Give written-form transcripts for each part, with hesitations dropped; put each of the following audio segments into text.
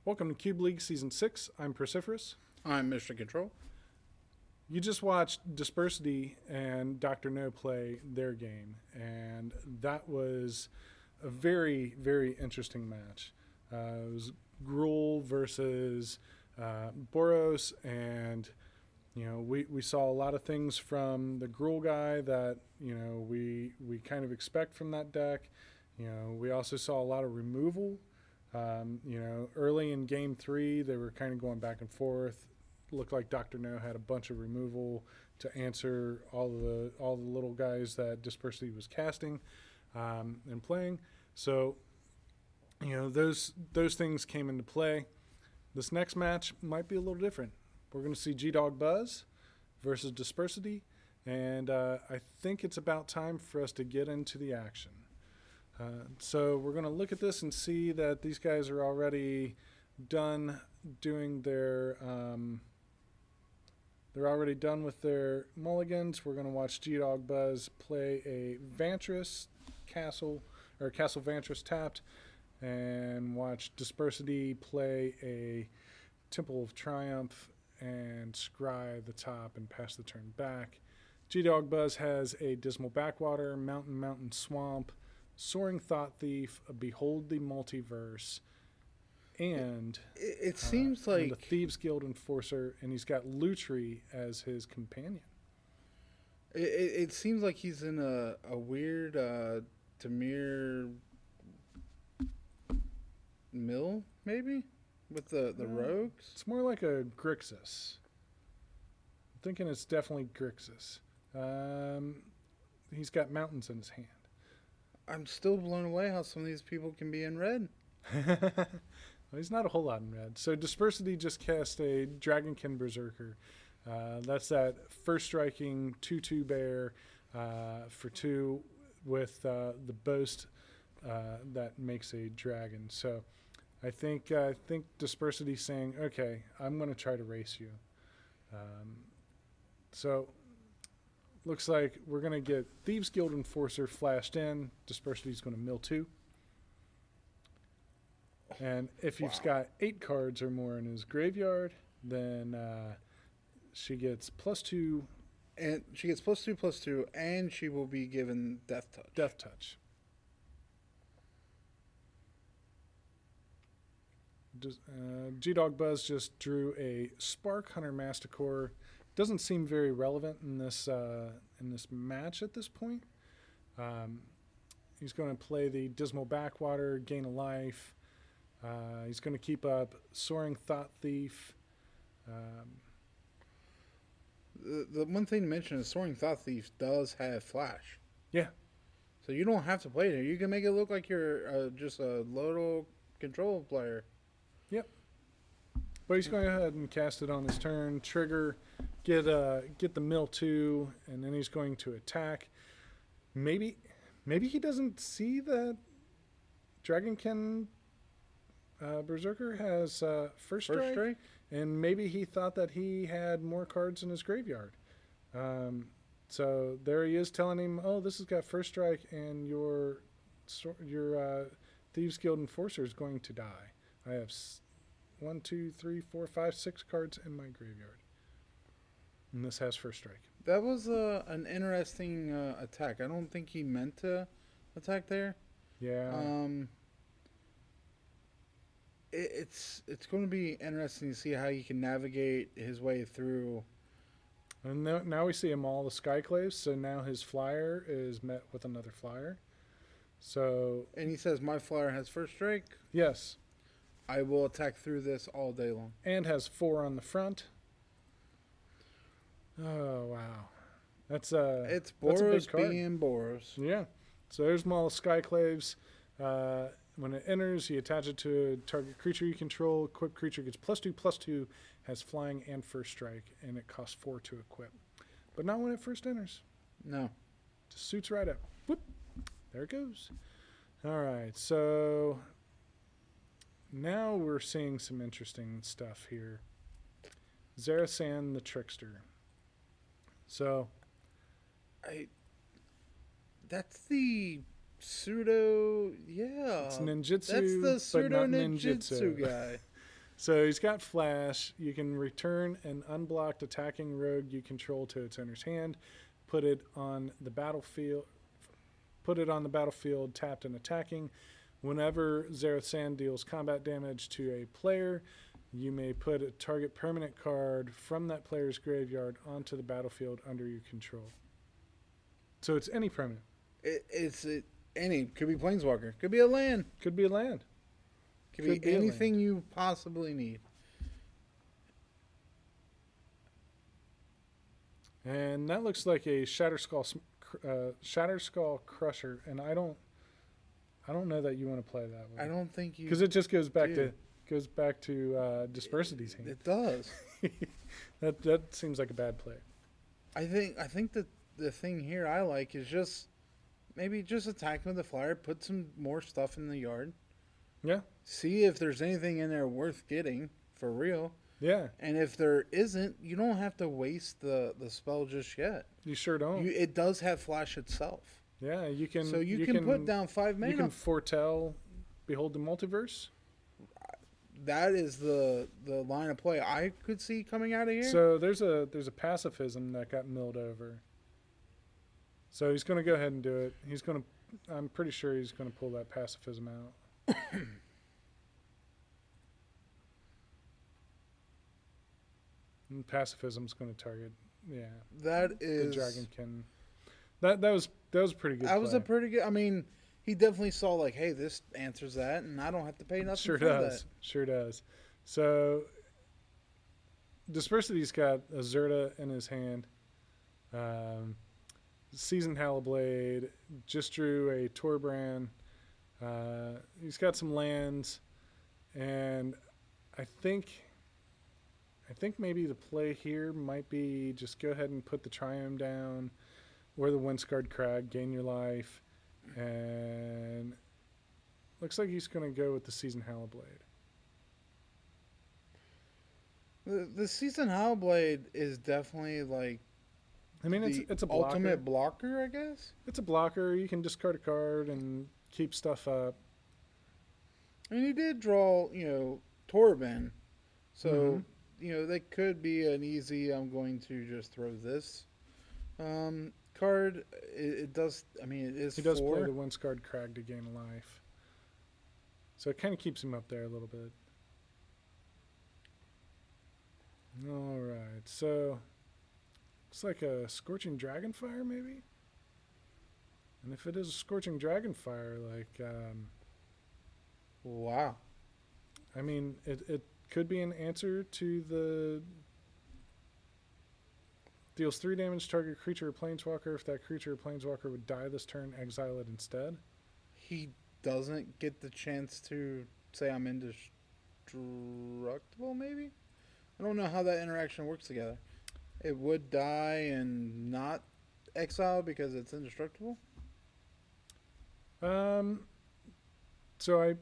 Welcome to Cube League Season 6. I'm Persiferous. I'm Mr. Control. You just watched Dispersity and Dr. No play their game, and that was a very, very interesting match. It was Gruul versus Boros, and we saw a lot of things from the Gruul guy that we kind of expect from that deck. We also saw a lot of removal. Early in Game 3, they were kind of going back and forth. Looked like Dr. No had a bunch of removal to answer all the little guys that Dispersity was casting and playing. So, those things came into play. This next match might be a little different. We're going to see GDawgbuzz versus Dispersity, and I think it's about time for us to get into the action. So we're going to look at this and see that these guys are already done doing their they're already done with their mulligans. We're going to watch GDawgbuzz play a Vantress Castle, or Castle Vantress tapped, and watch Dispersity play a Temple of Triumph and scry the top and pass the turn back. GDawgbuzz has a Dismal Backwater, Mountain Swamp, Soaring Thought Thief, a Behold the Multiverse, and it seems like the Thieves Guild Enforcer, and he's got Lutri as his companion. it seems like he's in a weird Tamir mill, maybe, with the rogues. It's more like a Grixis. I'm thinking it's definitely Grixis. He's got mountains in his hand. I'm still blown away how some of these people can be in red. Well, he's not a whole lot in red. So Dispersity just cast a Dragonkin Berserker. That's that first striking 2/2 bear for 2 with the boast that makes a dragon. So I think Dispersity's saying, okay, I'm going to try to race you. So looks like we're going to get Thieves Guild Enforcer flashed in. Dispersity's going to mill 2. And if he's got 8 cards or more in his graveyard, then she gets +2. And she gets +2/+2, and she will be given Death Touch. Death Touch. GDawgbuzz just drew a Spark Hunter Masticore. Doesn't seem very relevant in this match at this point. He's going to play the Dismal Backwater, gain a life. He's going to keep up Soaring Thought Thief. The one thing to mention is Soaring Thought Thief does have Flash. Yeah. So you don't have to play it. You can make it look like you're just a little control player. Yep. But he's going to go ahead and cast it on his turn, trigger, get the mill 2, and then he's going to attack. Maybe he doesn't see that Dragonkin Berserker has first strike, and maybe he thought that he had more cards in his graveyard. So there he is telling him, oh, this has got first strike, and your Thieves Guild Enforcer is going to die. I have 1, 2, 3, 4, 5, 6 cards in my graveyard, and this has first strike. That was an interesting attack. I don't think he meant to attack there. Yeah. It's going to be interesting to see how he can navigate his way through. And now we see him all the Skyclaves, so now his flyer is met with another flyer. So. And he says, my flyer has first strike. Yes. I will attack through this all day long. And has 4 on the front. Oh, wow. It's Boros that's a big card. being Boros. Yeah. So there's Maul Skyclaves. When it enters, you attach it to a target creature you control. Equipped creature gets +2/+2, has flying and first strike, and it costs 4 to equip. But not when it first enters. No. Just suits right up. Whoop. There it goes. All right. So now we're seeing some interesting stuff here. Zarasan the Trickster. So that's the pseudo, yeah. It's ninjutsu, That's the pseudo but not ninjutsu guy. So he's got Flash. You can return an unblocked attacking rogue you control to its owner's hand. Put it on the battlefield. Put it on the battlefield, tapped and attacking. Whenever Zareth San deals combat damage to a player, you may put a target permanent card from that player's graveyard onto the battlefield under your control. So it's any permanent. It's any. Could be Planeswalker. Could be a land. Could be a land. Could be anything you possibly need. And that looks like a Shatterskull Crusher, and I don't know that you want to play that way. I don't think you, because it just goes back do. to Dispersity's hand. It does. that seems like a bad play. I think that the thing here I like is just maybe just attack with the flyer, put some more stuff in the yard. Yeah. See if there's anything in there worth getting for real. Yeah. And if there isn't, you don't have to waste the spell just yet. You sure don't. It does have flash itself. Yeah, you can. So you can put down 5 mana. You can foretell, behold the multiverse. That is the line of play I could see coming out of here. So there's a pacifism that got milled over. So he's going to go ahead and do it. I'm pretty sure he's going to pull that pacifism out. And pacifism's going to target. Yeah. That is the Dragonkin. That was a pretty good. That was a pretty good. I mean, he definitely saw like, hey, this answers that, and I don't have to pay nothing sure for does. that. Sure does. So Dispersity's got a Zerta in his hand. Seasoned Hallowblade, just drew a Torbrand. He's got some lands, and I think maybe the play here might be just go ahead and put the Triome down, or the Windscarred Crag, gain your life, and looks like he's going to go with the Seasoned Hallowblade. The Seasoned Hallowblade is definitely like. I mean, it's a blocker. Ultimate blocker, I guess. It's a blocker. You can discard a card and keep stuff up. I mean, he did draw, Torben, so that could be an easy. I'm going to just throw this card. It does. I mean, it is. He does 4. play the Windscarred Crag to gain a life, so it kind of keeps him up there a little bit. All right, so. Looks like a Scorching Dragonfire, maybe? And if it is a Scorching Dragonfire, wow. I mean, it could be an answer to the deals 3 damage, target creature or planeswalker. If that creature or planeswalker would die this turn, exile it instead. He doesn't get the chance to say I'm indestructible, maybe? I don't know how that interaction works together. It would die and not exile because it's indestructible? So I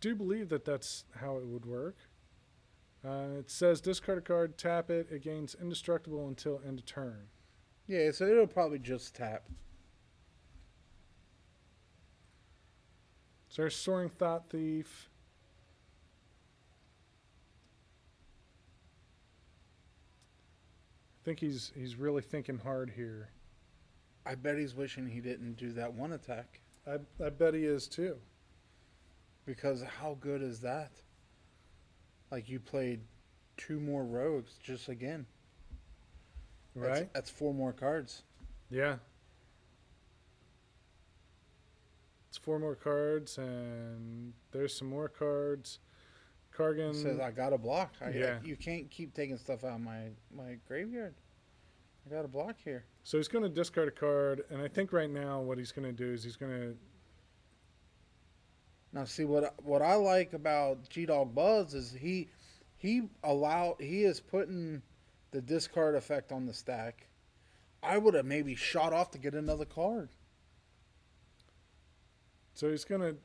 do believe that's how it would work. It says discard a card, tap it. It gains indestructible until end of turn. Yeah, so it'll probably just tap. So there's Soaring Thought Thief. I think he's really thinking hard here. I bet he's wishing he didn't do that one attack. I bet he is too. Because how good is that? Like you played 2 more rogues just again. Right? That's 4 more cards. Yeah. It's 4 more cards, and there's some more cards. Kargan says I got a block. Yeah. You can't keep taking stuff out of my graveyard. I got a block here. So he's going to discard a card, and I think right now what he's going to do is he's going to. Now see what I like about GDawgbuzz is he is putting the discard effect on the stack. I would have maybe shot off to get another card. So he's going to.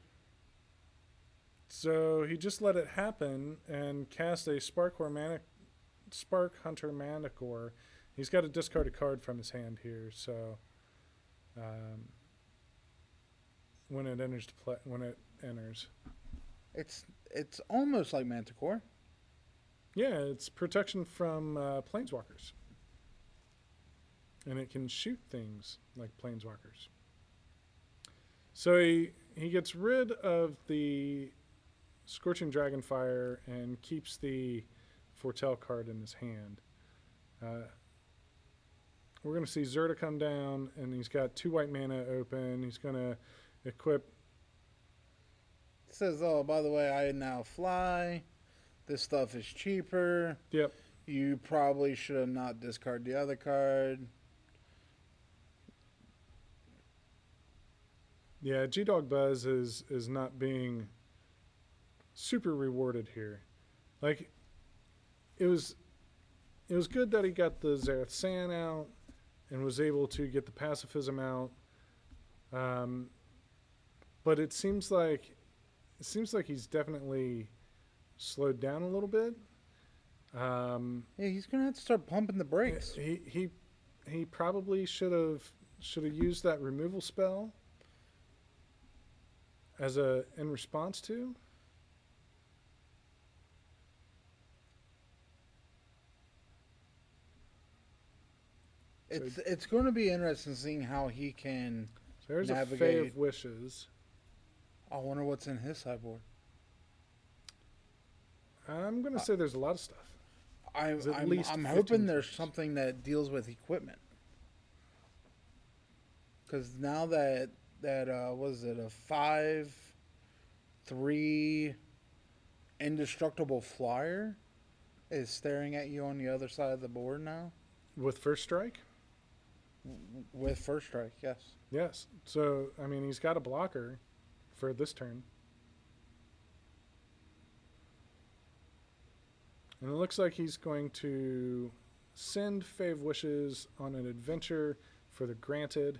So he just let it happen and cast a Spark Hunter Manticore. He's got to discard a card from his hand here. So when it enters, it's almost like Manticore. Yeah, it's protection from planeswalkers. And it can shoot things like planeswalkers. So he gets rid of the Scorching Dragonfire and keeps the Foretell card in his hand. We're going to see Zerta come down, and he's got 2 white mana open. He's going to equip. It says, oh, by the way, I now fly. This stuff is cheaper. Yep. You probably should have not discarded the other card. Yeah, GDawgbuzz is not being super rewarded here. Like, it was good that he got the Zareth San out and was able to get the pacifism out. But it seems like he's definitely slowed down a little bit. Yeah, he's gonna have to start pumping the brakes. He probably should have used that removal spell in response to. It's going to be interesting seeing how he can. So there's navigate. a Fae of Wishes. I wonder what's in his sideboard. I'm going to say there's a lot of stuff. I'm least hoping 15 there's cards. something that deals with equipment. Because now that was it a 5/3 indestructible flyer is staring at you on the other side of the board now With first strike? with first strike. Yes. Yes. So, I mean, he's got a blocker for this turn. And it looks like he's going to send Fae of Wishes on an adventure for the Granted.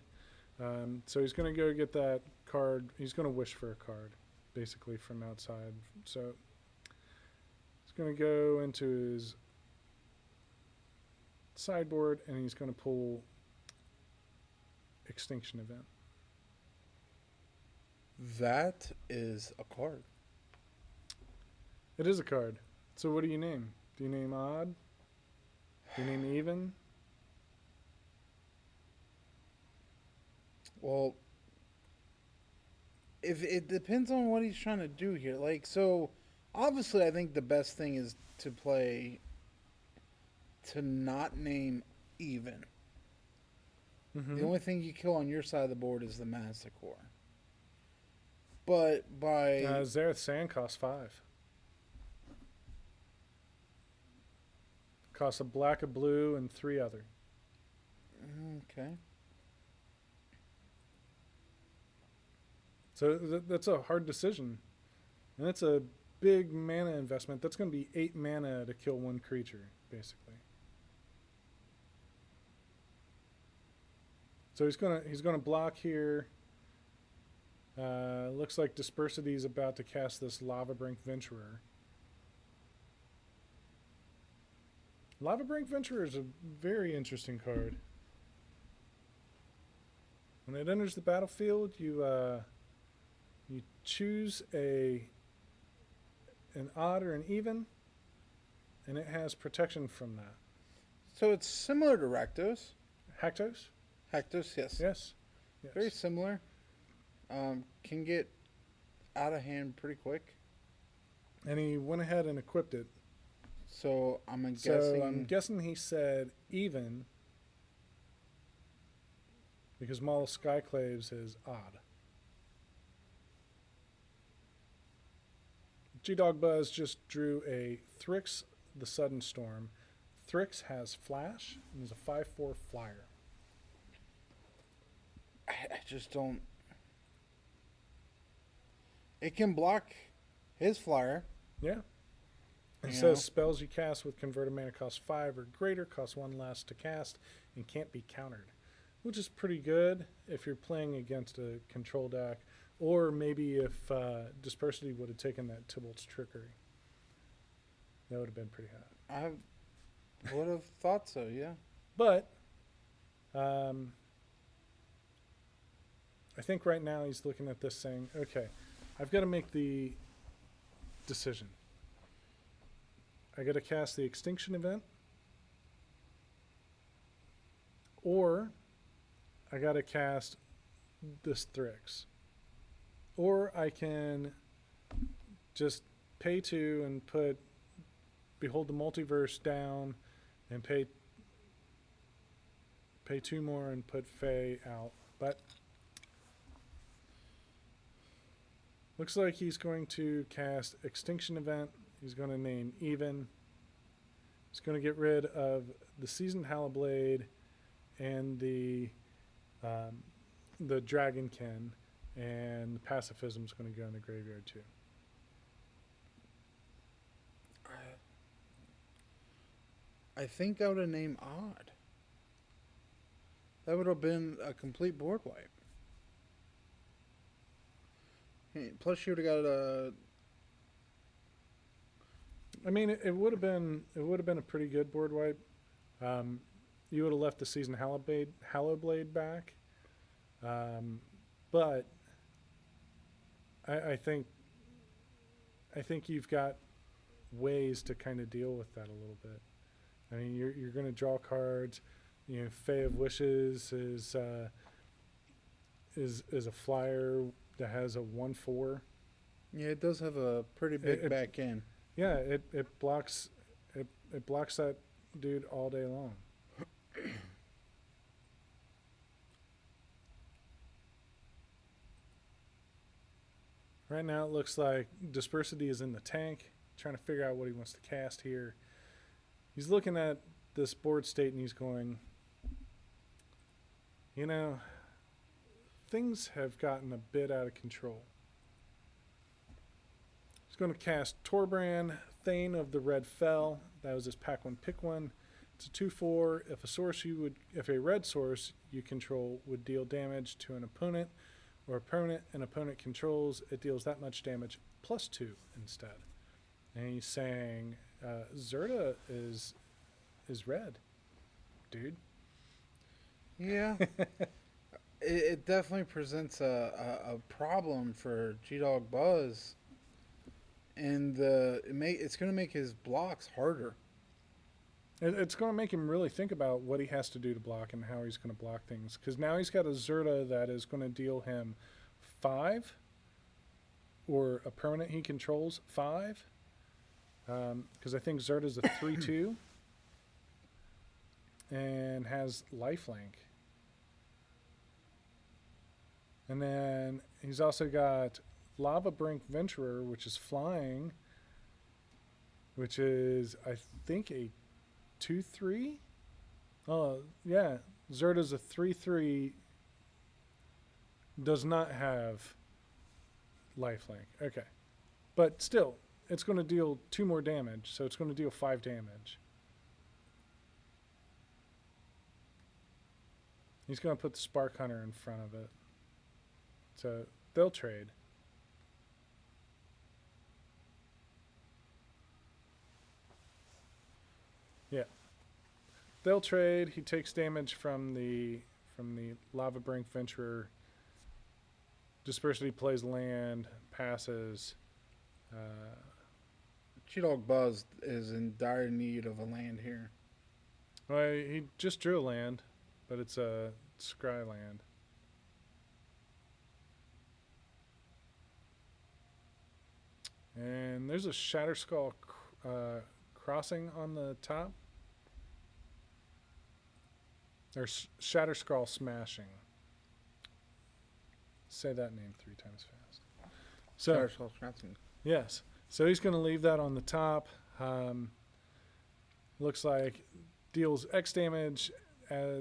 So he's going to go get that card. He's going to wish for a card, basically, from outside. So he's going to go into his sideboard, and he's going to pull Extinction Event. That is a card. It is a card. So what do you name? Do you name odd? Do you name even? Well, if it depends on what he's trying to do here. Like, so obviously I think the best thing is to play to not name even. Mm-hmm. The only thing you kill on your side of the board is the Manticore. But by Zareth San costs 5. Costs a black, a blue, and 3 other. okay. So that's a hard decision. And that's a big mana investment. That's going to be 8 mana to kill 1 creature, basically. So he's gonna block here. Looks like Dispersity is about to cast this Lavabrink Venturer. Lavabrink Venturer is a very interesting card. When it enters the battlefield, you choose an odd or an even, and it has protection from that. So it's similar to Rakdos. Haktos? Haktos, yes. Yes. Very similar. Can get out of hand pretty quick. And he went ahead and equipped it. So I'm So I'm guessing he said even because Maul Skyclaves is odd. GDawgbuzz just drew a Thrix the Sudden Storm. Thrix has flash and is a 5/4 flyer. I just don't. It can block his flyer. Yeah. It You says know? spells you cast with converted mana cost 5 or greater, cost 1 less to cast, and can't be countered. Which is pretty good if you're playing against a control deck, or maybe if Dispersity would have taken that Tybalt's Trickery. That would have been pretty hot. I would have thought so, yeah. But I think right now he's looking at this saying, okay, I've got to make the decision. I got to cast the Extinction event, or I got to cast this Thrix, or I can just pay 2 and put Behold the Multiverse down and pay 2 more and put Fae out. But looks like he's going to cast Extinction event. He's going to name Even. He's going to get rid of the Seasoned Hallowblade and the Dragonkin, and the Pacifism is going to go in the graveyard too. I think I would have named Odd. That would have been a complete board wipe. Plus, you would have got a. I mean, it would have been a pretty good board wipe. You would have left the Seasoned Hallowblade back, but I think you've got ways to kind of deal with that a little bit. I mean, you're going to draw cards. You know, Fae of Wishes is a flyer that has a 1/4. Yeah, it does have a pretty big back end. Yeah, it blocks that dude all day long. Right now it looks like Dispersity is in the tank, trying to figure out what he wants to cast here. He's looking at this board state and he's going, you know, things have gotten a bit out of control. He's going to cast Torbrand, Thane of the Red Fell. That was his pack 1 pick 1. It's a 2/4. If a red source you control would deal damage to an opponent or opponent an opponent controls, it deals that much damage plus 2 instead. And he's saying Zerta is red, dude. Yeah. It definitely presents a problem for GDawgbuzz, and it's going to make his blocks harder. It's going to make him really think about what he has to do to block and how he's going to block things. Because now he's got a Zerta that is going to deal him 5, or a permanent he controls 5. Because I think Zerta's a 3/2 and has lifelink. And then he's also got Lava Brink Venturer, which is flying, which is, I think, a 2/3. Oh, yeah. Zerta's a 3/3. Does not have lifelink. Okay. But still, it's going to deal 2 more damage, so it's going to deal 5 damage. He's going to put the Spark Hunter in front of it. So they'll trade. Yeah. They'll trade. He takes damage from the Lava Brink Venturer. Dispersity plays land, passes. GDawgbuzz is in dire need of a land here. Well, he just drew a land, but it's a scry land. And there's a Shatterskull crossing on the top. Or Shatterskull Smashing. Say that name 3 times fast. So, Shatterskull Smashing. yes. So he's going to leave that on the top. Looks like deals X damage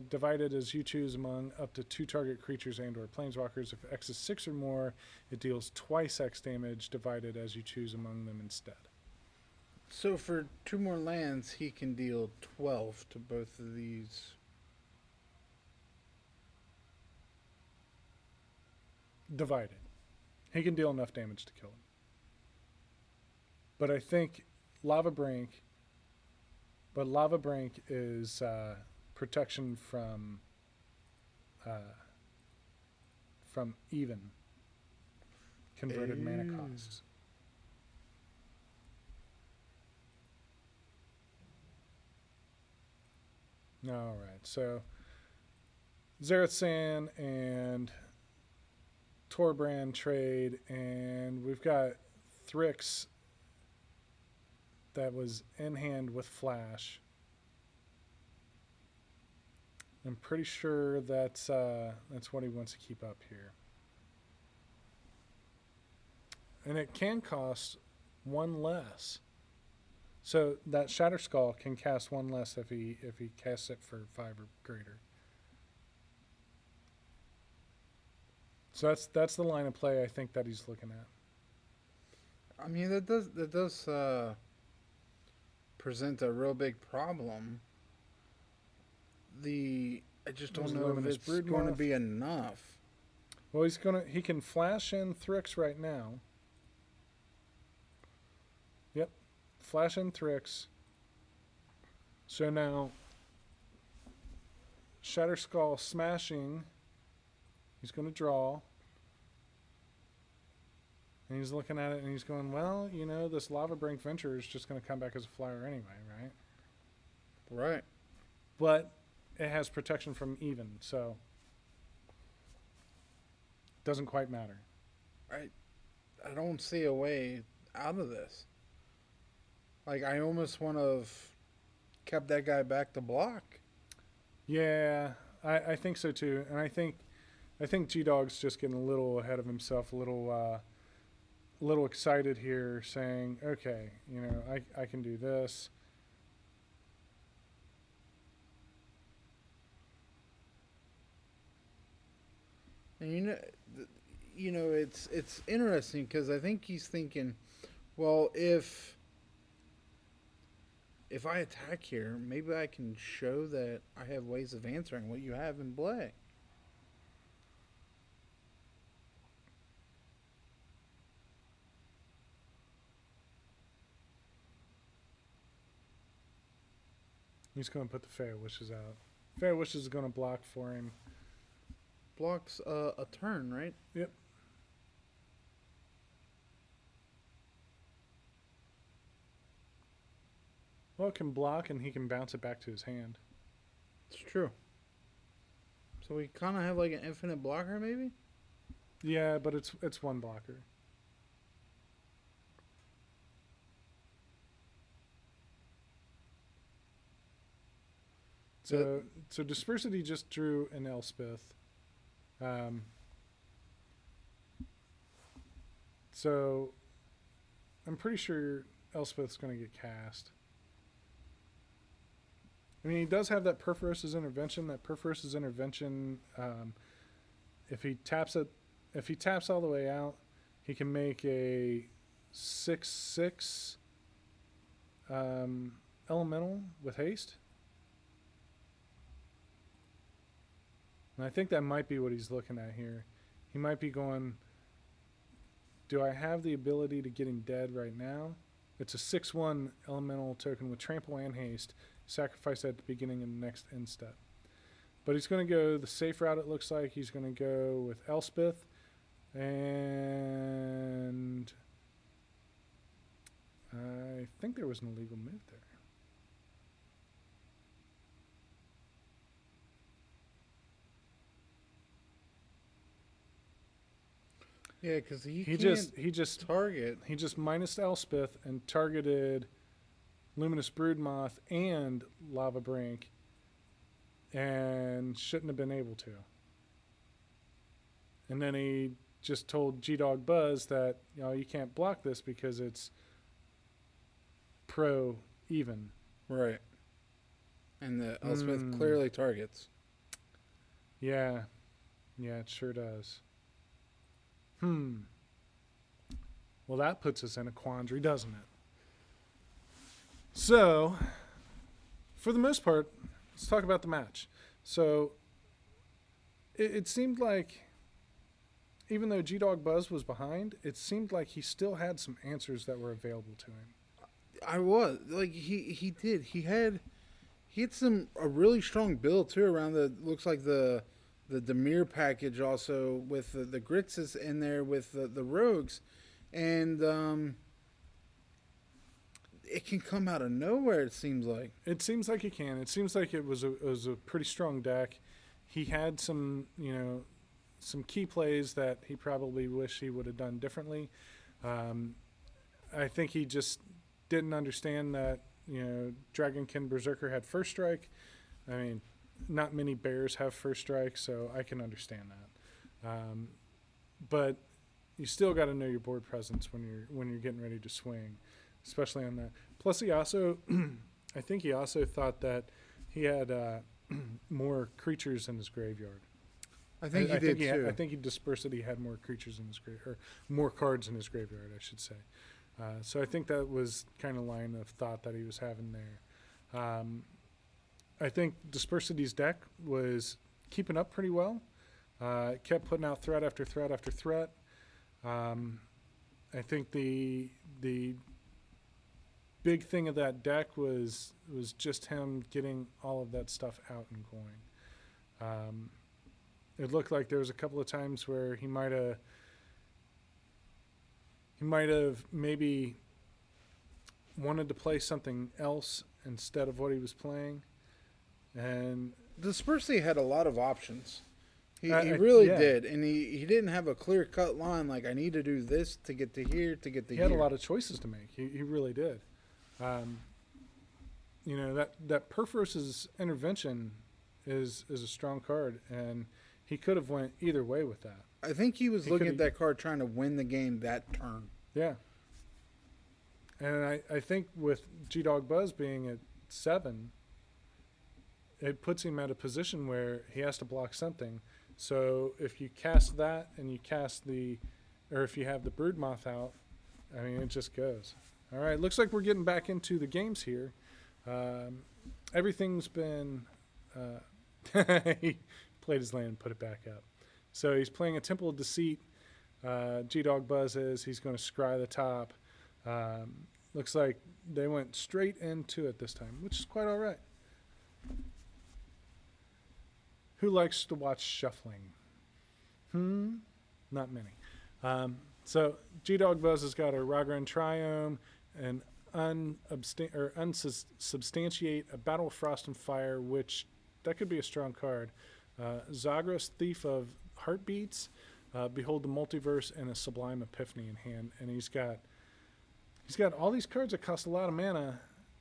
divided as you choose among up to 2 target creatures and or planeswalkers. If X is 6 or more, it deals twice X damage divided as you choose among them instead. So for 2 more lands, he can deal 12 to both of these. Divided. He can deal enough damage to kill him. But I think Lava Brink is protection from even converted mana costs. All right. So Zarathan and Torbrand trade, and we've got Thrix that was in hand with Flash. I'm pretty sure that's what he wants to keep up here. And it can cost one less. So that Shatter Skull can cast one less if he casts it for 5 or greater. So that's the line of play I think that he's looking at. I mean, that does present a real big problem. I just don't There's know if Luminous it's going to Broodmoth. be enough. Well, he can flash in Thrix right now. Yep. Flash in Thrix. So now Shatter Skull smashing. He's going to draw. And he's looking at it and he's going, well, this Lava Brink Venture is just going to come back as a flyer anyway, right? Right. But it has protection from even, so doesn't quite matter. I don't see a way out of this. Like, I almost want to have kept that guy back to block. Yeah, I think so too. And I think GDawgbuzz just getting a little ahead of himself, a little excited here, saying, okay, I can do this. And it's interesting because I think he's thinking, well, if I attack here, maybe I can show that I have ways of answering what you have in play. He's going to put the Fey Wishes out. Fey Wishes is going to block for him. Blocks a turn, right? Yep. Well, it can block and he can bounce it back to his hand. It's true. So we kind of have like an infinite blocker, maybe? Yeah, but it's one blocker. So Dispersity just drew an Elspeth. So I'm pretty sure Elspeth's going to get cast. I mean, he does have that Perforos's Intervention. That Perforos's Intervention, if he taps all the way out, he can make a 6/6 elemental with haste. And I think that might be what he's looking at here. He might be going, do I have the ability to get him dead right now? It's a 6/1 elemental token with trample and haste. Sacrifice that at the beginning of the next end step. But he's going to go the safe route, it looks like. He's going to go with Elspeth. And I think there was an illegal move there. Yeah, because he just target. He just minus Elspeth and targeted Luminous Broodmoth and Lava Brink, and shouldn't have been able to. And then he just told GDawgbuzz that you can't block this because it's pro even. Right. And the Elspeth clearly targets. Yeah, it sure does. Well, that puts us in a quandary, doesn't it? So, for the most part, let's talk about the match. So, it seemed like, even though GDawgbuzz was behind, it seemed like he still had some answers that were available to him. He did. He had a really strong build too around looks like the Demir package also with the Gritzes in there with the rogues, and it can come out of nowhere. It seems like. It seems like it can. It seems like it was a pretty strong deck. He had some, some key plays that he probably wish he would have done differently. I think he just didn't understand that, Dragonkin Berserker had first strike. I mean, not many bears have first strike, so I can understand that. But you still got to know your board presence when you're getting ready to swing, especially on that. Plus, he also, I think he also thought that he had more creatures in his graveyard. I think he did too. I think he Dispersity had more creatures in his or more cards in his graveyard, I should say. So I think that was kind of line of thought that he was having there. I think Dispersity's deck was keeping up pretty well. It kept putting out threat after threat after threat. I think the big thing of that deck was just him getting all of that stuff out and going. It looked like there was a couple of times where he might have maybe wanted to play something else instead of what he was playing. And Dispersity had a lot of options. He really yeah. did, and he didn't have a clear cut line like I need to do this to get to here to get to he here. had a lot of choices to make. He really did. That Perforos's Intervention is a strong card, and he could have went either way with that. I think he was looking at that card trying to win the game that turn. Yeah. And I think with GDawgbuzz being at 7, it puts him at a position where he has to block something. So if you cast that and you cast or if you have the Broodmoth out, I mean, it just goes. All right, looks like we're getting back into the games here. Everything's been... he played his land and put it back up. So he's playing a Temple of Deceit. GDawgbuzz is. He's going to scry the top. Looks like they went straight into it this time, which is quite all right. Who likes to watch shuffling? Not many. So GDawgbuzz has got a Ragran Triome, and unsubstantiate a Battle of Frost and Fire, which that could be a strong card. Zagros, Thief of Heartbeats, Behold the Multiverse, and a Sublime Epiphany in hand. And he's got all these cards that cost a lot of mana,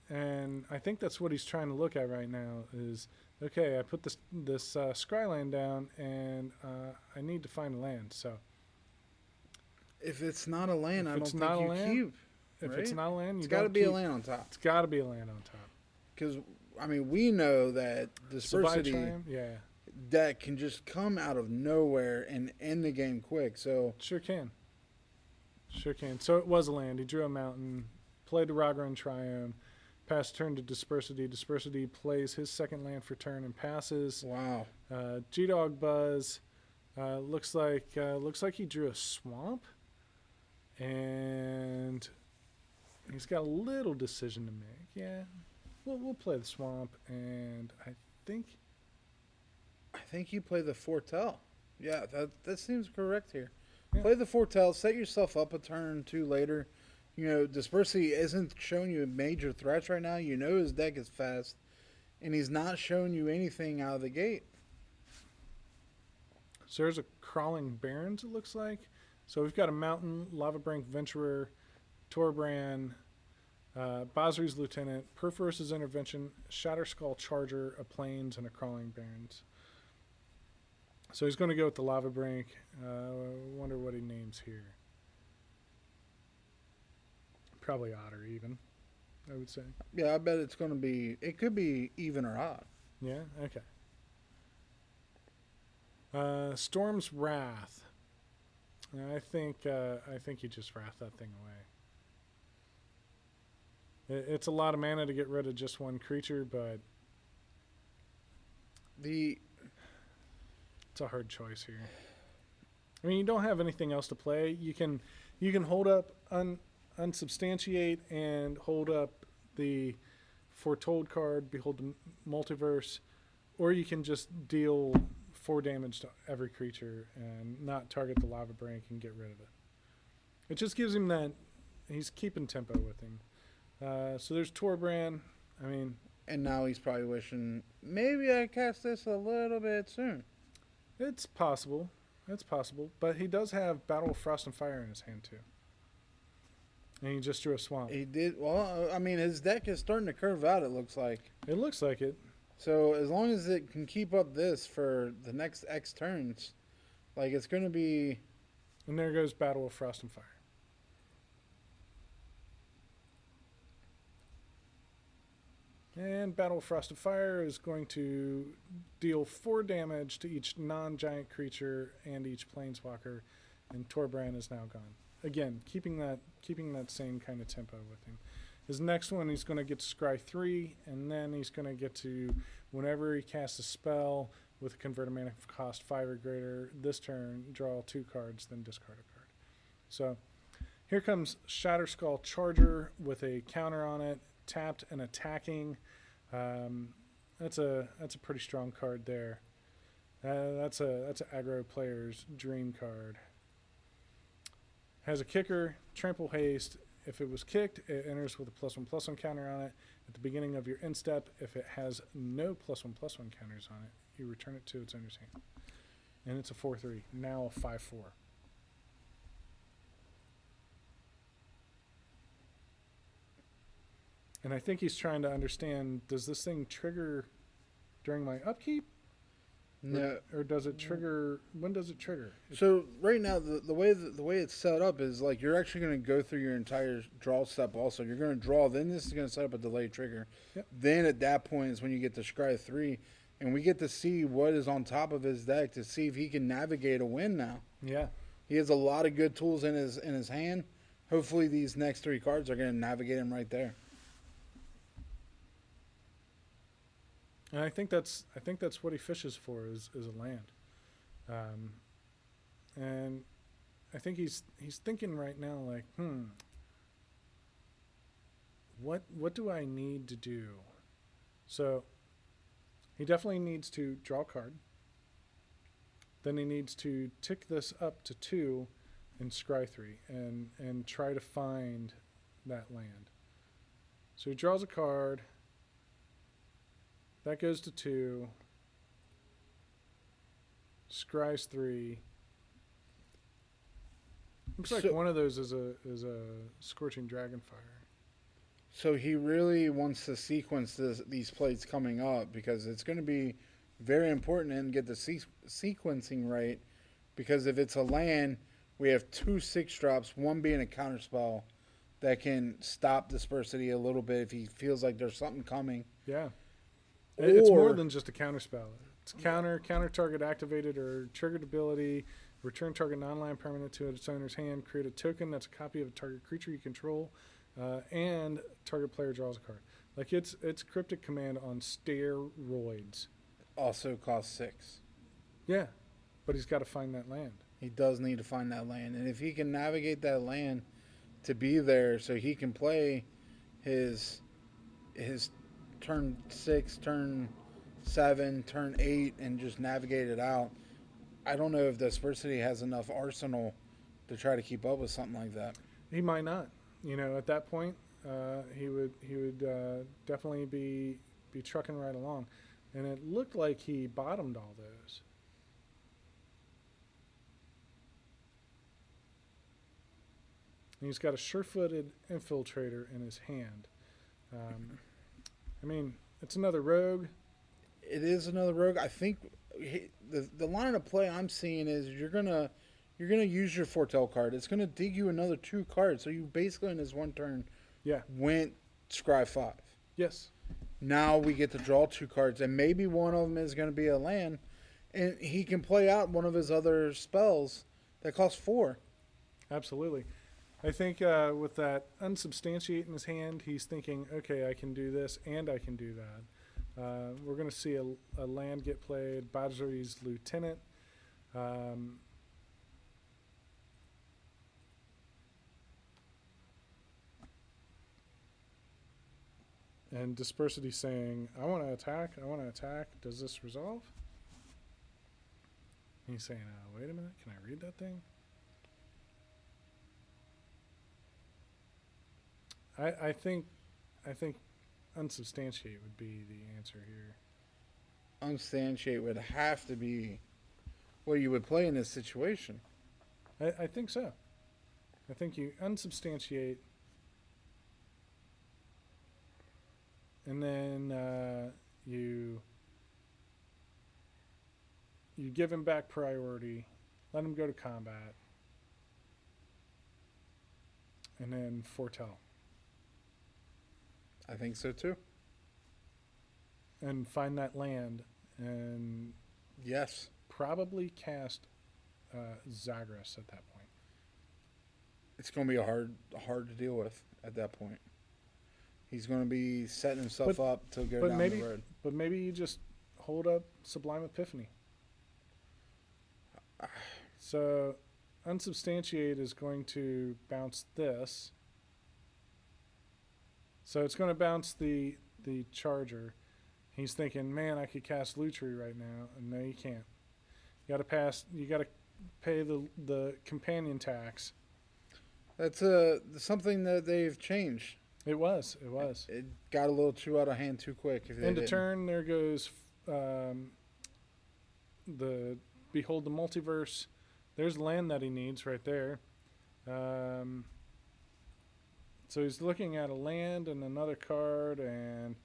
and I think that's what he's trying to look at right now is, okay, I put this Scryland down, and I need to find a land. So if it's not a land, I don't think you keep. If right? It's not a land, it's got to be a land on top. It's got to be a land on top. Because I mean, we know that Dispersity deck can just come out of nowhere and end the game quick. So sure can. So it was a land. He drew a mountain, played the Ragran Triome, passed turn to Dispersity. Dispersity plays his second land for turn and passes. Wow. GDawgbuzz looks like he drew a swamp, and he's got a little decision to make. Yeah, we'll play the swamp, and I think you play the Foretell. Yeah, that seems correct here. Yeah. Play the Foretell, set yourself up a turn 2 later. Dispersity isn't showing you major threats right now. You know his deck is fast, and he's not showing you anything out of the gate. So there's a Crawling Barrens, it looks like. So we've got a Mountain, Lavabrink Venturer, Torbran, Basri's Lieutenant, Perforos's Intervention, Shatterskull Charger, a Plains, and a Crawling Barrens. So he's going to go with the Lavabrink. Wonder what he names here. Probably Otter even, I would say. Yeah, I bet it's going to be... It could be even or odd. Yeah? Okay. Storm's Wrath. I think you just wrath that thing away. It's a lot of mana to get rid of just one creature, but... It's a hard choice here. I mean, you don't have anything else to play. You can hold up unsubstantiate and hold up the Foretold card, Behold the Multiverse, or you can just deal 4 damage to every creature and not target the Lavabrink and get rid of it. It just gives him that he's keeping tempo with him. So there's Torbran. I mean, And now he's probably wishing maybe I cast this a little bit soon. it's possible. It's possible. But he does have Battle of Frost and Fire in his hand, too. And he just drew a swamp. He did well. I mean, his deck is starting to curve out. It looks like. It looks like it. So as long as it can keep up this for the next X turns, like it's going to be. And there goes Battle of Frost and Fire. And Battle of Frost and Fire is going to deal 4 damage to each non-giant creature and each planeswalker, and Torbran is now gone. Again, keeping that same kind of tempo with him. His next one, he's going to get to scry 3, and then he's going to get to, whenever he casts a spell with a converted mana cost 5 or greater, this turn, draw 2 cards, then discard a card. So here comes Shatterskull Charger with a counter on it, tapped and attacking. That's a pretty strong card there. That's an aggro player's dream card. Has a kicker, trample haste. If it was kicked, it enters with a +1/+1 counter on it. At the beginning of your end step, if it has no +1/+1 counters on it, you return it to its owner's hand. And it's a 4/3, now a 5/4. And I think he's trying to understand, does this thing trigger during my upkeep? No. Or does it trigger, when does it trigger? So right now, the way it's set up is like you're actually going to go through your entire draw step. Also, you're going to draw. Then this is going to set up a delayed trigger. Yep. Then at that point is when you get to scry 3, and we get to see what is on top of his deck to see if he can navigate a win. Now, Yeah. he has a lot of good tools in his hand. Hopefully, these next 3 cards are going to navigate him right there. And I think that's what he fishes for is a land. And I think he's thinking right now like, what do I need to do? So he definitely needs to draw a card. Then he needs to tick this up to 2 and scry 3 and try to find that land. So he draws a card. That goes to 2. Scries 3. Looks like one of those is a Scorching Dragonfire. So he really wants to sequence these plays coming up because it's going to be very important and get the sequencing right. Because if it's a land, we have 2 6-drops, one being a counterspell that can stop Dispersity a little bit if he feels like there's something coming. Yeah. It's more than just a counterspell. It's counter target activated or triggered ability, return target non-land permanent to its owner's hand, create a token that's a copy of a target creature you control, and target player draws a card. Like it's Cryptic Command on steroids. Also costs 6. Yeah, but he's got to find that land. He does need to find that land. And if he can navigate that land to be there so he can play his turn 6, turn 7, turn 8, and just navigate it out. I don't know if Dispersity has enough arsenal to try to keep up with something like that. He might not. At that point, he would definitely be trucking right along. And it looked like he bottomed all those. And he's got a sure-footed Infiltrator in his hand. It's another rogue. It is another rogue. I think the line of play I'm seeing is you're gonna use your Foretell card. It's gonna dig you another 2 cards. So you basically in this one turn, went scry 5. Yes. Now we get to draw 2 cards, and maybe one of them is going to be a land, and he can play out one of his other spells that costs 4. Absolutely. I think with that unsubstantiate in his hand, he's thinking, okay, I can do this and I can do that. We're going to see a land get played, Bajori's Lieutenant. And Dispersity saying, I want to attack. Does this resolve? And he's saying, wait a minute, can I read that thing? I think I think unsubstantiate would be the answer here. Unsubstantiate would have to be what you would play in this situation. I think so. I think you unsubstantiate, and then you give him back priority, let him go to combat, and then foretell. I think so too. And find that land and Yes. probably cast Zagreus at that point. It's going to be hard to deal with at that point. He's going to be setting himself up to go down the road. But maybe you just hold up Sublime Epiphany. So unsubstantiate is going to bounce this. So it's going to bounce the charger. He's thinking, man, I could cast Lutri right now. And no, you can't. You got to pay the companion tax. That's something that they've changed. It was. It got a little too out of hand too quick. End of turn, there goes the Behold the Multiverse. There's land that he needs right there. So he's looking at a land and another card, and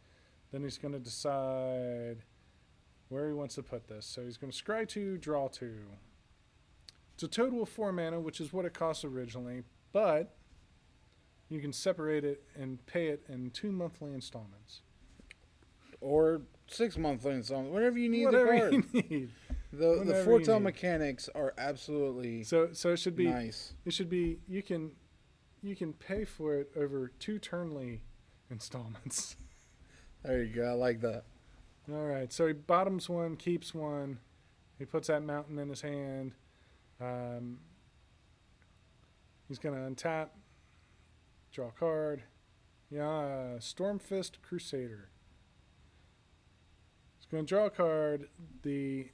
then he's going to decide where he wants to put this. So he's going to scry 2, draw 2. It's a total of 4 mana, which is what it cost originally, but you can separate it and pay it in 2 monthly installments. Or 6 monthly installments, whatever you need Whatever the card. you need. The foretell mechanics are absolutely so it should be nice. It should be you can pay for it over 2 turnly installments. There you go. I like that. All right. So he bottoms 1, keeps 1. He puts that mountain in his hand. He's going to untap, draw a card. Yeah, Stormfist Crusader. He's going to draw a card. The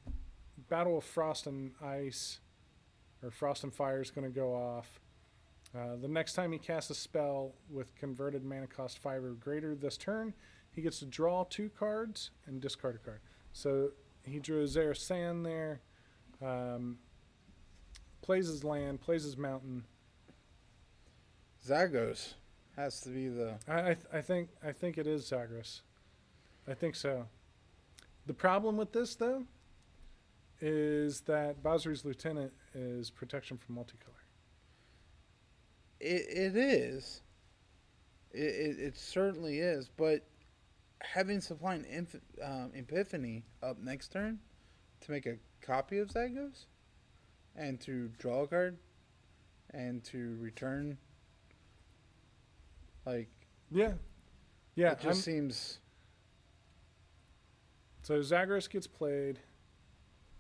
Battle of Frost and Ice, or Frost and Fire, is going to go off. The next time he casts a spell with converted mana cost 5 or greater this turn, he gets to draw 2 cards and discard a card. So he drew Zara Sand there. Plays his land, plays his mountain. Zagos has to be the. I think it is Zagreus. I think so. The problem with this, though, is that Basri's Lieutenant is protection from multicolor. It is. It certainly is. But having Sublime Epiphany up next turn to make a copy of Zagos and to draw a card and to return, like, Yeah. it just seems. So Zagreus gets played.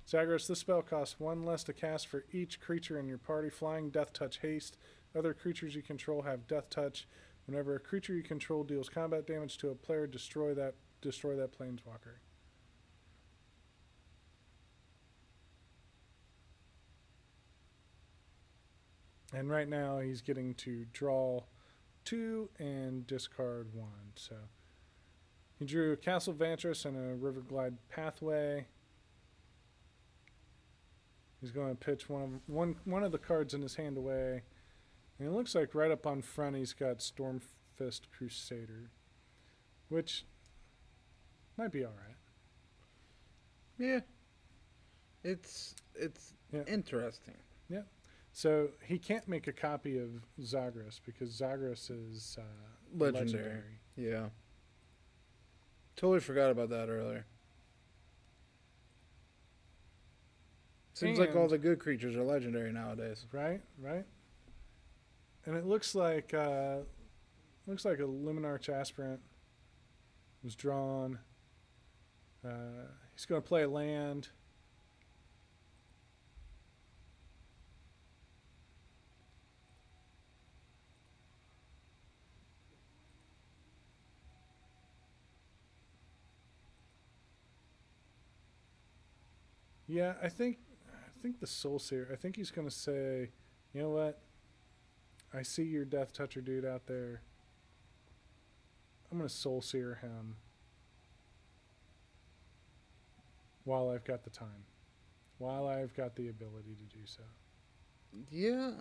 Zagreus, this spell costs 1 less to cast for each creature in your party. Flying, Death Touch, Haste. Other creatures you control have Death Touch. Whenever a creature you control deals combat damage to a player, destroy that planeswalker. And right now he's getting to draw 2 and discard 1. So he drew a Castle Vantress and a Riverglide Pathway. He's going to pitch one of the cards in his hand away. And it looks like right up on front he's got Stormfist Crusader, which might be all right. Yeah. It's interesting. Yeah. So he can't make a copy of Zagreus because Zagreus is legendary. Yeah. Totally forgot about that earlier. Seems like all the good creatures are legendary nowadays. Right. And it looks like a Luminarch Aspirant was drawn. He's going to play a land. Yeah, I think the Soul Seer, I think he's going to say, you know what? I see your Death Toucher dude out there. I'm gonna Soul Sear him while I've got the time, while I've got the ability to do so. Yeah,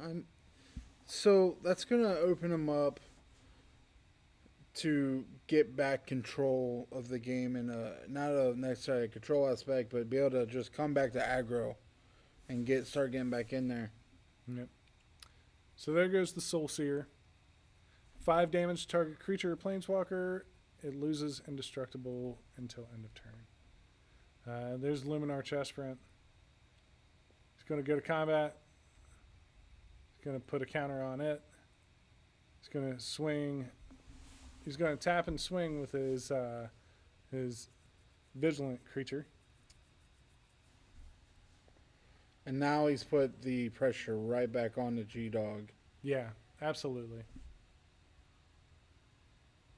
so that's gonna open him up to get back control of the game in not a necessarily a control aspect, but be able to just come back to aggro and start getting back in there. Yep. So there goes the Soul Sear. 5 damage to target creature or planeswalker. It loses indestructible until end of turn. There's Luminarch Aspirant. He's going to go to combat. He's going to put a counter on it. He's going to swing. He's going to tap and swing with his Vigilant creature. And now he's put the pressure right back on the GDawg. Yeah, absolutely.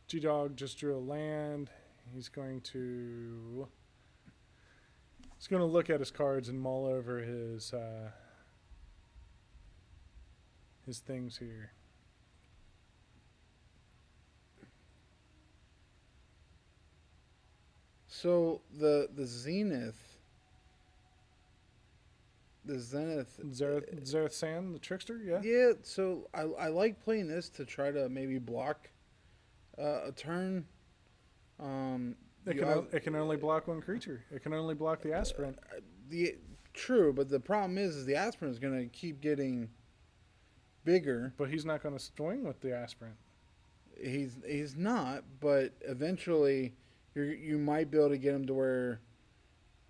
GDawg just drew a land. He's going to look at his cards and mull over his things here. So the Zenith, Zareth San, the trickster, yeah. Yeah, so I like playing this to try to maybe block a turn. It can only block one creature. It can only block the Aspirant. True, but the problem is the Aspirant is going to keep getting bigger. But he's not going to swing with the Aspirant. He's not, but eventually you might be able to get him to where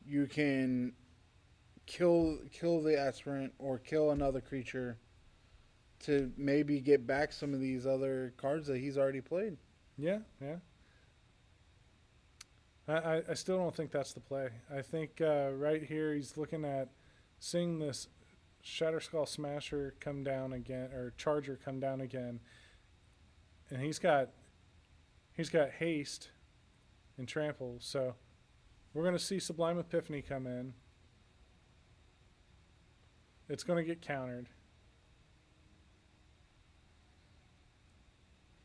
you can kill the Aspirant or kill another creature to maybe get back some of these other cards that he's already played. Yeah. I still don't think that's the play. I think right here he's looking at seeing this Shatterskull Smasher come down again, or Charger come down again, and he's got haste and trample. So we're going to see Sublime Epiphany come in. It's going to get countered.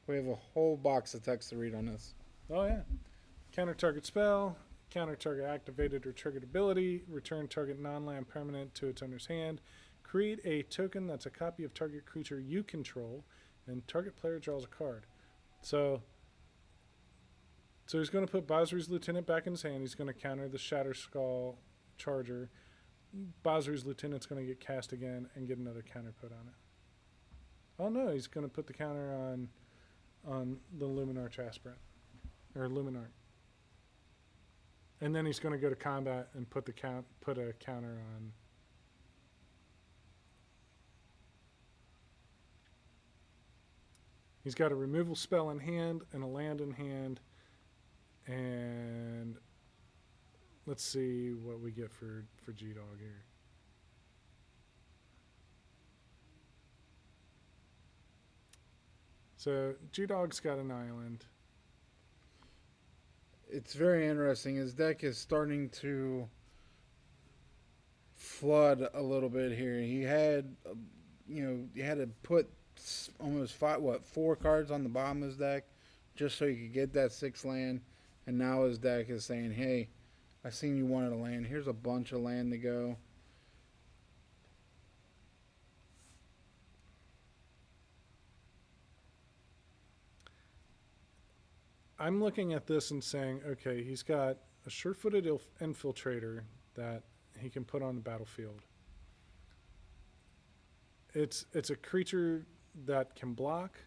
We have a whole box of text to read on this. Oh, yeah. Counter target spell, counter target activated or triggered ability, return target non-land permanent to its owner's hand, create a token that's a copy of target creature you control, and target player draws a card. So he's going to put Basri's Lieutenant back in his hand. He's going to counter the Shatterskull Charger. Basri's Lieutenant's going to get cast again and get another counter put on it. Oh, no, he's going to put the counter on the Luminarch Aspirant, or Luminarch. And then he's going to go to combat and put a counter on. He's got a removal spell in hand and a land in hand. And let's see what we get for GDawg here. So GDawg's got an island. It's very interesting. His deck is starting to flood a little bit here. He had, you had to put almost 4 cards on the bottom of his deck just so you could get that 6th land. And now his deck is saying, hey, I seen you wanted a land. Here's a bunch of land to go. I'm looking at this and saying, okay, he's got a sure-footed infiltrator that he can put on the battlefield. It's a creature that can block.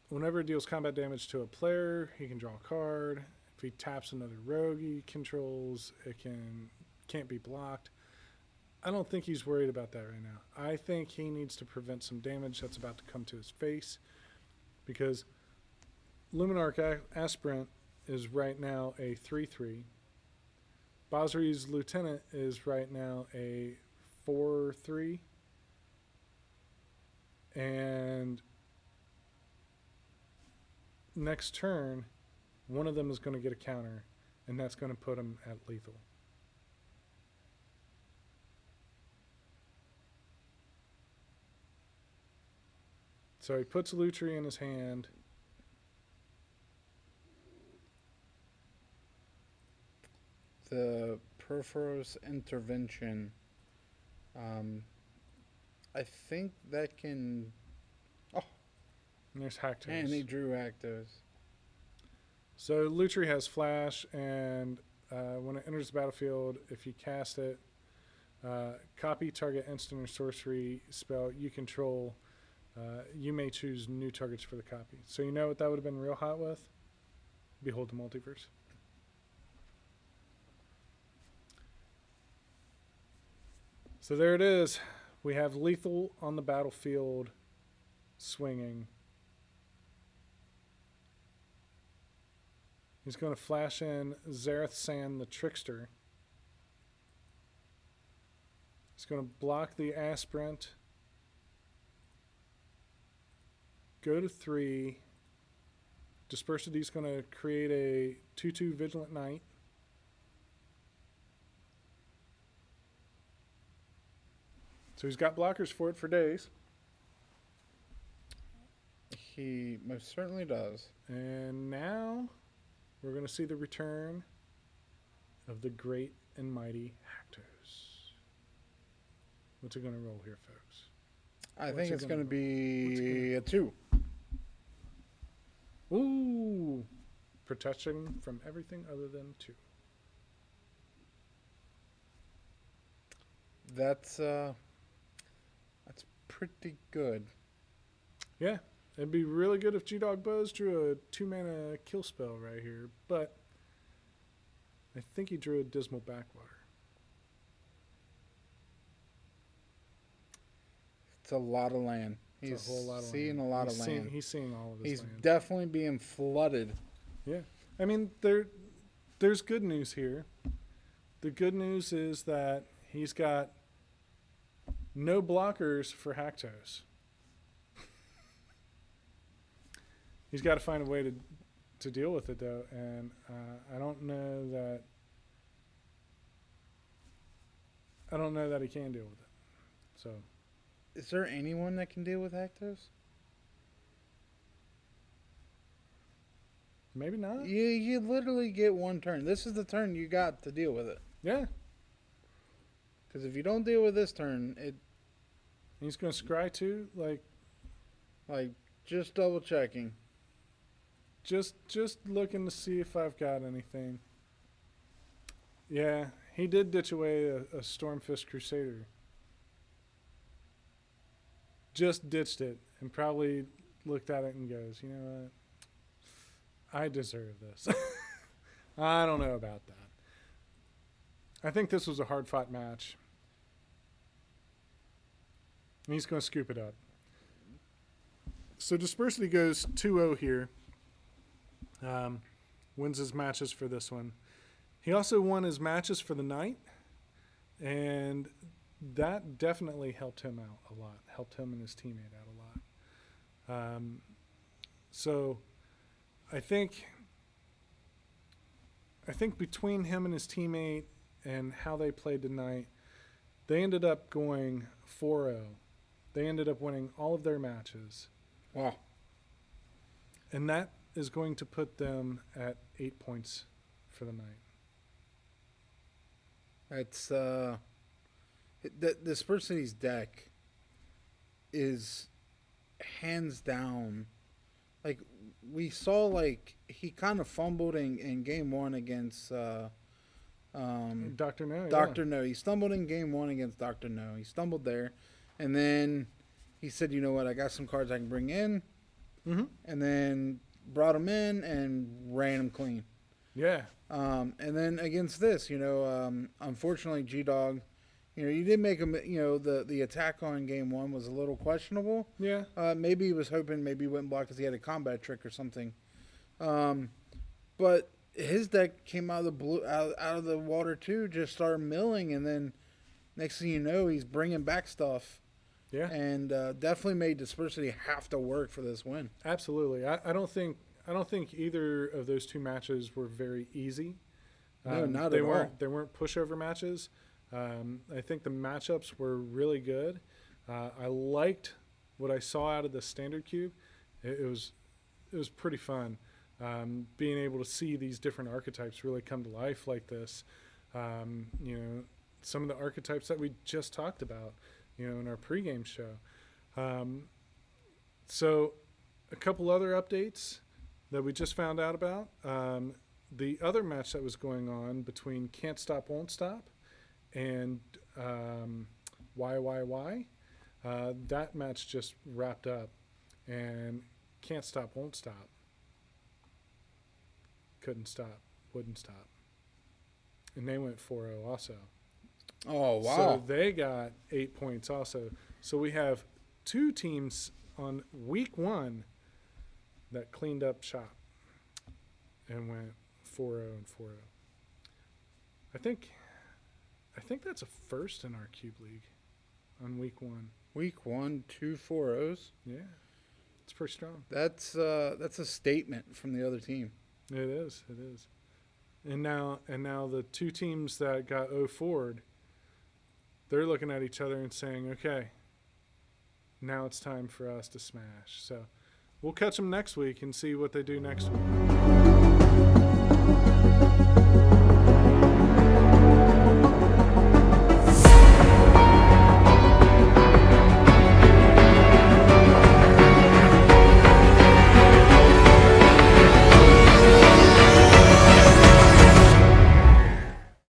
Whenever it deals combat damage to a player, he can draw a card. If he taps another rogue he controls, it can't be blocked. I don't think he's worried about that right now. I think he needs to prevent some damage that's about to come to his face, because Luminarch Aspirant is right now a 3/3. Basri's Lieutenant is right now a 4/3. And next turn, one of them is going to get a counter, and that's going to put him at lethal. So he puts Lutri in his hand. The Perforos intervention. I think that can. Oh, And there's Haktos. and he drew Actos. So Lutri has flash, and when it enters the battlefield, if you cast it, copy target instant or sorcery spell you control. You may choose new targets for the copy. So you know what that would have been real hot with? Behold the Multiverse. So there it is. We have lethal on the battlefield swinging. He's going to flash in Zareth San the Trickster. He's going to block the Aspirant. Go to 3. Dispersity is going to create a 2/2 Vigilant Knight. So he's got blockers for it for days. He most certainly does. And now we're going to see the return of the great and mighty Haktos. What's it going to roll here, folks? I think it's going to be a 2. Ooh! Protection from everything other than 2. That's pretty good. Yeah. It'd be really good if GDawgbuzz drew a 2-mana kill spell right here, but I think he drew a Dismal Backwater. It's a lot of land. It's He's a whole lot of seeing land. a lot of land. He's seeing all of his He's land. definitely being flooded. Yeah. I mean, there's good news here. The good news is that he's got no blockers for Haktos. He's got to find a way to deal with it, though, and I don't know that he can deal with it. So, Is there anyone that can deal with Actos? maybe not. You literally get one turn. This is the turn you got to deal with it. Yeah. Because if you don't deal with this turn, He's going to scry too, like just double checking. just looking to see if I've got anything. Yeah, he did ditch away a Stormfist Crusader. Just ditched it and probably looked at it and goes, you know what? I deserve this. I don't know about that. I think this was a hard-fought match. And he's going to scoop it up. So Dispersity goes 2-0 here. Wins his matches for this one. He also won his matches for the night. And that definitely helped him out a lot. Helped him and his teammate out a lot. So I think between him and his teammate and how they played tonight, they ended up going 4-0. They ended up winning all of their matches. Wow. And that is going to put them at 8 points for the night. That's the Dispersity's deck is hands down. Like we saw, like he kind of fumbled in game 1 against Dr. No. Dr. No. He stumbled in game 1 against Dr. No. He stumbled there, and then he said, "You know what? I got some cards I can bring in," and then brought them in and ran them clean. Yeah. And then against this, unfortunately, GDawg, you did make him. The attack on game 1 was a little questionable. Yeah. Maybe he was hoping maybe he wouldn't block because he had a combat trick or something. But his deck came out of the blue, out of the water too. Just started milling, and then next thing you know, he's bringing back stuff. Yeah. And definitely made Dispersity have to work for this win. Absolutely. I don't think either of those two matches were very easy. No, not they at weren't. all. They weren't pushover matches. I think the matchups were really good. I liked what I saw out of the standard cube, it was pretty fun. Being able to see these different archetypes really come to life like this. Some of the archetypes that we just talked about, in our pregame show. So a couple other updates that we just found out about. The other match that was going on between Can't Stop, Won't Stop and YYY, that match just wrapped up, and Can't Stop, Won't Stop couldn't stop, wouldn't stop. And they went 4-0 also. Oh, wow. So they got 8 points also. So we have 2 teams on week 1 that cleaned up shop and went 4-0 and 4-0. I think that's a first in our Cube League on week 1. Week 1, 2 4-0s. Yeah. It's pretty strong. That's a statement from the other team. It is. And now the 2 teams that got 0 forward, they're looking at each other and saying, okay, now it's time for us to smash. So we'll catch them next week and see what they do next week.